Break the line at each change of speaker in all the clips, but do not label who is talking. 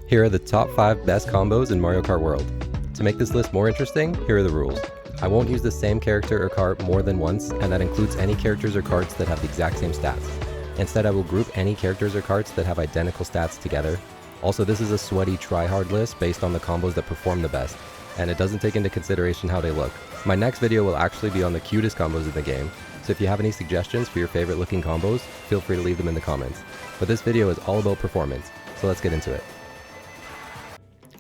Here are the top 5 best combos in Mario Kart World. To make this list more interesting, here are the rules. I won't use the same character or kart more than once, and that includes any characters or karts that have the exact same stats. Instead, I will group any characters or karts that have identical stats together. Also, this is a sweaty try-hard list based on the combos that perform the best, and it doesn't take into consideration how they look. My next video will actually be on the cutest combos in the game, so if you have any suggestions for your favorite looking combos, feel free to leave them in the comments. But this video is all about performance, so let's get into it.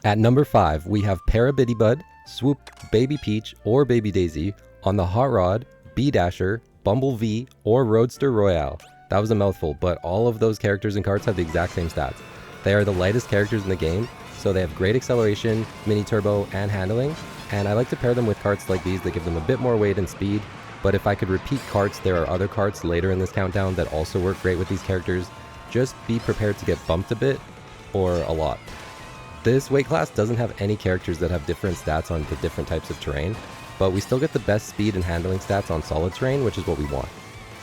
At number 5, we have Parabiddy Swoop, Baby Peach, or Baby Daisy on the Hot Rod, B-Dasher, Bumblebee, or Roadster Royale. That was a mouthful, but all of those characters and karts have the exact same stats. They are the lightest characters in the game, so they have great acceleration, mini turbo, and handling, and I like to pair them with karts like these that give them a bit more weight and speed. But if I could repeat karts, there are other karts later in this countdown that also work great with these characters. Just be prepared to get bumped a bit, or a lot. This weight class doesn't have any characters that have different stats on the different types of terrain, but we still get the best speed and handling stats on solid terrain, which is what we want.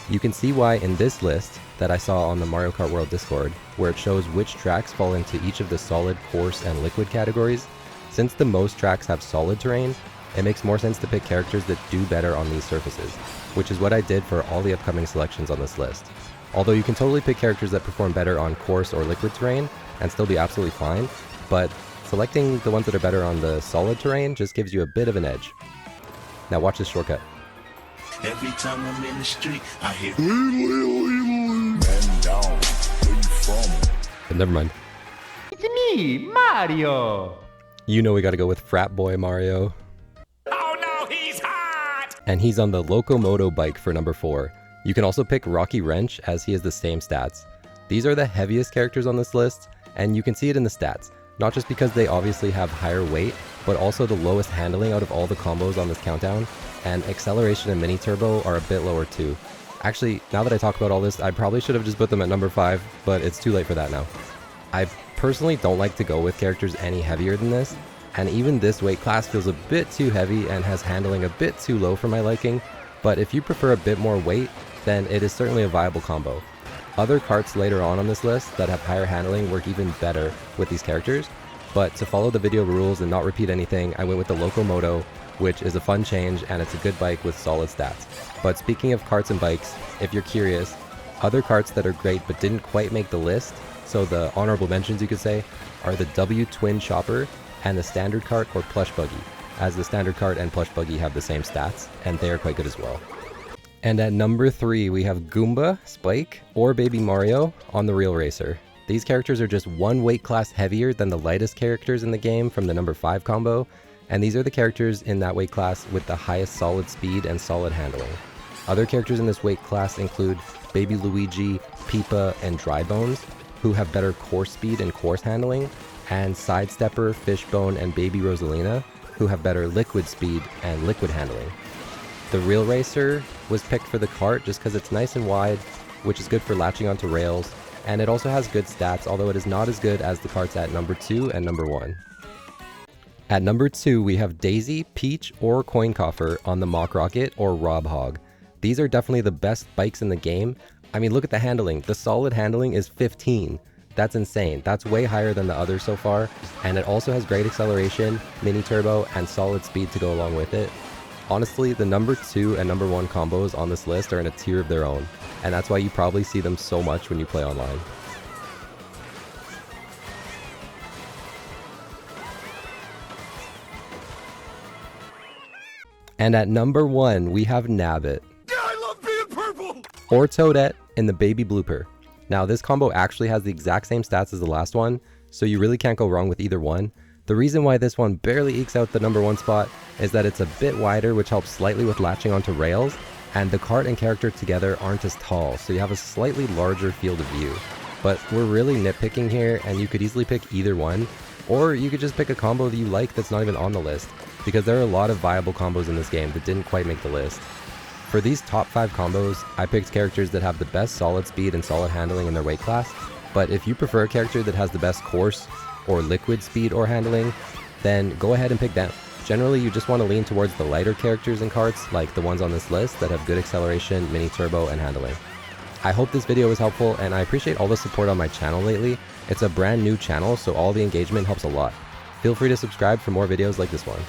You can see why in this list that I saw on the Mario Kart World Discord, where it shows which tracks fall into each of the solid, course, and liquid categories. Since the most tracks have solid terrain, it makes more sense to pick characters that do better on these surfaces, which is what I did for all the upcoming selections on this list. Although you can totally pick characters that perform better on coarse or liquid terrain and still be absolutely fine, but selecting the ones that are better on the solid terrain just gives you a bit of an edge. Now watch this shortcut.
Every time I'm in the street, I hear
Never mind.
It's me, Mario!
You know we gotta go with Frat Boy Mario.
oh no, he's hot!
And he's on the Locomoto bike for number 4. You can also pick Rocky Wrench as he has the same stats. These are the heaviest characters on this list, and you can see it in the stats. Not just because they obviously have higher weight, but also the lowest handling out of all the combos on this countdown, and acceleration and mini turbo are a bit lower too. Actually, now that I talk about all this, I probably should have just put them at number 5, but it's too late for that now. I personally don't like to go with characters any heavier than this, and even this weight class feels a bit too heavy and has handling a bit too low for my liking, but if you prefer a bit more weight, then it is certainly a viable combo. Other karts later on this list that have higher handling work even better with these characters, but to follow the video rules and not repeat anything, I went with the Locomoto, which is a fun change and it's a good bike with solid stats. But speaking of karts and bikes, if you're curious, other karts that are great but didn't quite make the list, so the honorable mentions you could say, are the W Twin Chopper and the Standard Kart or Plush Buggy, as the Standard Kart and Plush Buggy have the same stats, and they are quite good as well. And at number 3, we have Goomba, Spike, or Baby Mario on the Real Racer. These characters are just one weight class heavier than the lightest characters in the game from the number 5 combo, and these are the characters in that weight class with the highest solid speed and solid handling. Other characters in this weight class include Baby Luigi, Peepa, and Drybones, who have better course speed and course handling, and Sidestepper, Fishbone, and Baby Rosalina, who have better liquid speed and liquid handling. The Real Racer was picked for the kart just because it's nice and wide, which is good for latching onto rails, and it also has good stats, although it is not as good as the karts at number 2 and number 1. At number 2, we have Daisy, Peach, or Coin Coffer on the Mock Rocket or Rob Hog. These are definitely the best bikes in the game. I mean, look at the handling. The solid handling is 15. That's insane. That's way higher than the others so far, and it also has great acceleration, mini turbo, and solid speed to go along with it. Honestly, the number 2 and number 1 combos on this list are in a tier of their own, and that's why you probably see them so much when you play online. And at number 1, we have Nabbit.
Yeah, I love being purple!
Or Toadette in the Baby Blooper. Now, this combo actually has the exact same stats as the last one, so you really can't go wrong with either one. The reason why this one barely ekes out the number 1 spot is that it's a bit wider, which helps slightly with latching onto rails, and the kart and character together aren't as tall, so you have a slightly larger field of view. But we're really nitpicking here, and you could easily pick either one, or you could just pick a combo that you like that's not even on the list, because there are a lot of viable combos in this game that didn't quite make the list. For these top 5 combos, I picked characters that have the best solid speed and solid handling in their weight class, but if you prefer a character that has the best course or liquid speed or handling, then go ahead and pick them. Generally, you just want to lean towards the lighter characters and karts, like the ones on this list that have good acceleration, mini turbo, and handling. I hope this video was helpful, and I appreciate all the support on my channel lately. It's a brand new channel, so all the engagement helps a lot. Feel free to subscribe for more videos like this one.